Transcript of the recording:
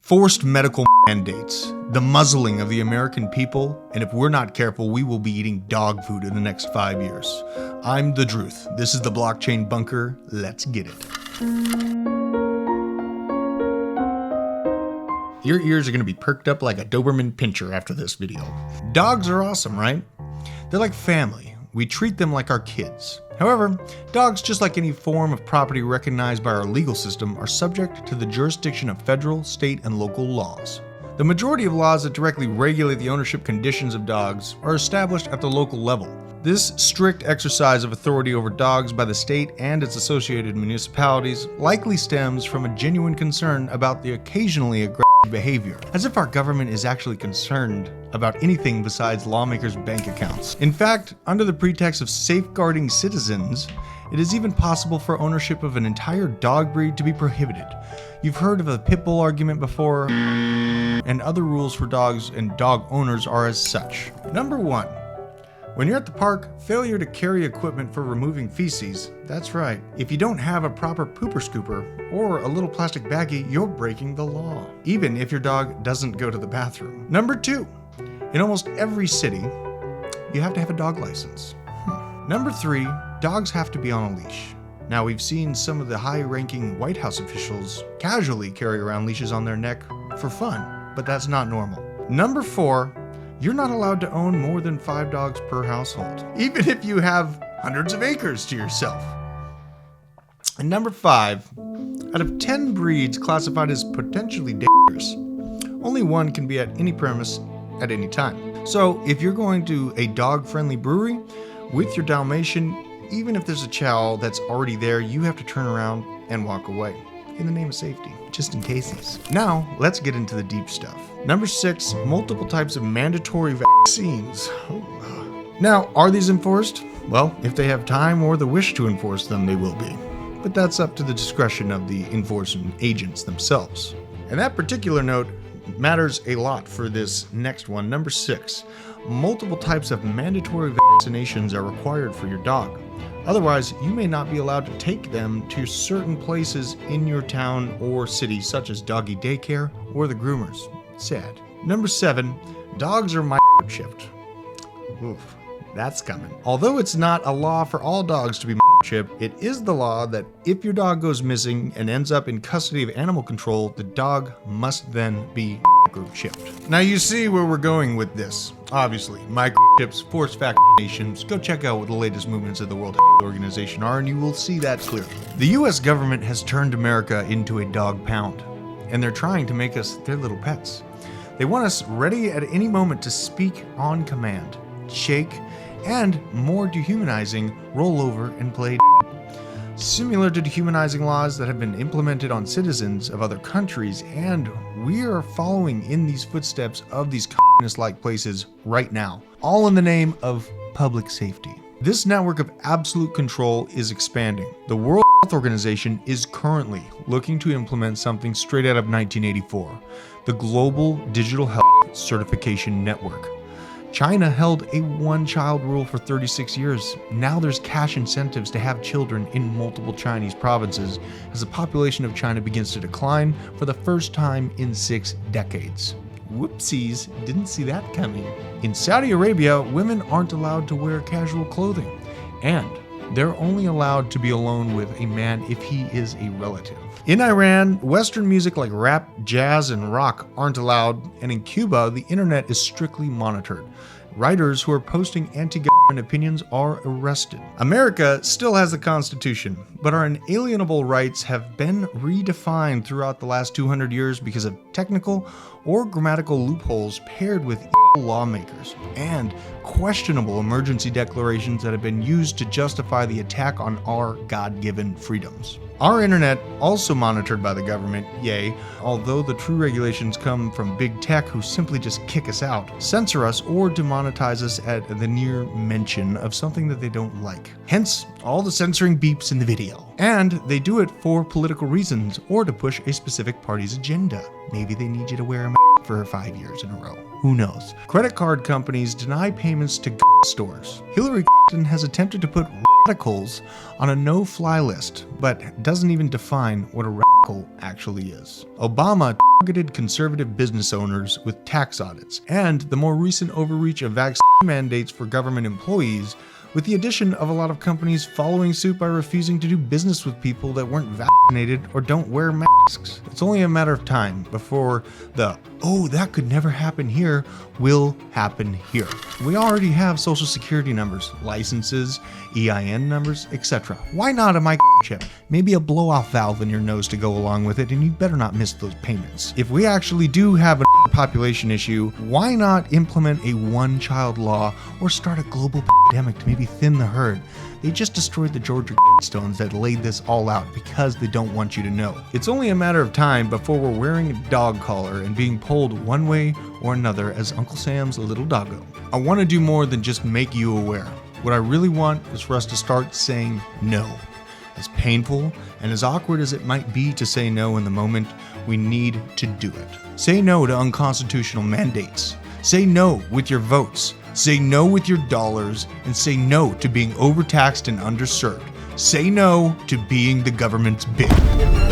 Forced medical mandates, the muzzling of the American people, and if we're not careful, we will be eating dog food in the next 5 years. I'm the Drewth. This is the Blockchain Bunker. Let's get it. Your ears are going to be perked up like a Doberman Pinscher after this video. Dogs are awesome, right? They're like family. We treat them like our kids. However, dogs, just like any form of property recognized by our legal system, are subject to the jurisdiction of federal, state, and local laws. The majority of laws that directly regulate the ownership conditions of dogs are established at the local level. This strict exercise of authority over dogs by the state and its associated municipalities likely stems from a genuine concern about the occasionally aggressive behavior, as if our government is actually concerned about anything besides lawmakers' bank accounts. In fact, under the pretext of safeguarding citizens, it is even possible for ownership of an entire dog breed to be prohibited. You've heard of the pit bull argument before, and other rules for dogs and dog owners are as such. Number 1. When you're at the park, failure to carry equipment for removing feces. That's right. If you don't have a proper pooper scooper or a little plastic baggie, you're breaking the law, even if your dog doesn't go to the bathroom. Number 2. In almost every city, you have to have a dog license. Number 3. Dogs have to be on a leash. Now, we've seen some of the high-ranking White House officials casually carry around leashes on their neck for fun, but that's not normal. Number 4. You're not allowed to own more than 5 dogs per household, even if you have hundreds of acres to yourself. And number 5, out of 10 breeds classified as potentially dangerous, only one can be at any premise at any time. So if you're going to a dog-friendly brewery with your Dalmatian, even if there's a chow that's already there, you have to turn around and walk away in the name of safety, just in cases. Now, let's get into the deep stuff. Number 6, multiple types of mandatory vaccines. Now, are these enforced? Well, if they have time or the wish to enforce them, they will be. But that's up to the discretion of the enforcement agents themselves. And that particular note matters a lot for this next one. Number 6, multiple types of mandatory vaccinations are required for your dog. Otherwise, you may not be allowed to take them to certain places in your town or city, such as doggy daycare or the groomers. Sad. Number 7, dogs are microchipped. Oof, that's coming. Although it's not a law for all dogs to be microchipped, it is the law that if your dog goes missing and ends up in custody of animal control, the dog must then be microchipped. Now you see where we're going with this. Obviously, microchips, forced vaccinations. Go check out what the latest movements of the World Health Organization are, and you will see that clearly. The US government has turned America into a dog pound, and they're trying to make us their little pets. They want us ready at any moment to speak on command, shake, and more dehumanizing, roll over and play similar to dehumanizing laws that have been implemented on citizens of other countries, and we are following in these footsteps of these communist-like places right now, all in the name of public safety. This network of absolute control is expanding. The World Health Organization is currently looking to implement something straight out of 1984, the Global Digital Health Certification Network. China held a one-child rule for 36 years. Now there's cash incentives to have children in multiple Chinese provinces as the population of China begins to decline for the first time in 6 decades. Whoopsies, didn't see that coming. In Saudi Arabia, women aren't allowed to wear casual clothing, and they're only allowed to be alone with a man if he is a relative. In Iran, Western music like rap, jazz, and rock aren't allowed, and in Cuba, the internet is strictly monitored. Writers who are posting anti-government opinions are arrested. America still has the Constitution, but our inalienable rights have been redefined throughout the last 200 years because of technical or grammatical loopholes paired with lawmakers and questionable emergency declarations that have been used to justify the attack on our God-given freedoms. Our internet, also monitored by the government, yay, although the true regulations come from big tech who simply just kick us out, censor us, or demonetize us at the near mention of something that they don't like. Hence, all the censoring beeps in the video. And they do it for political reasons or to push a specific party's agenda. Maybe they need you to wear a mask for 5 years in a row. Who knows? Credit card companies deny payments to stores. Hillary Clinton has attempted to put radicals on a no-fly list, but doesn't even define what a actually is. Obama targeted conservative business owners with tax audits, and the more recent overreach of vaccine mandates for government employees, with the addition of a lot of companies following suit by refusing to do business with people that weren't vaccinated or don't wear masks. It's only a matter of time before the, oh, that could never happen here, will happen here. We already have social security numbers, licenses, EIN numbers, etc. Why not a microchip? Maybe a blow-off valve in your nose to go along with it, and you better not miss those payments. If we actually do have a population issue, why not implement a one-child law or start a global pandemic to maybe thin the herd? They just destroyed the Georgia Stones that laid this all out because they don't want you to know. It's only a matter of time before we're wearing a dog collar and being pulled one way or another as Uncle Sam's little doggo. I want to do more than just make you aware. What I really want is for us to start saying no. As painful and as awkward as it might be to say no in the moment, we need to do it. Say no to unconstitutional mandates. Say no with your votes. Say no with your dollars, and say no to being overtaxed and underserved. Say no to being the government's bid.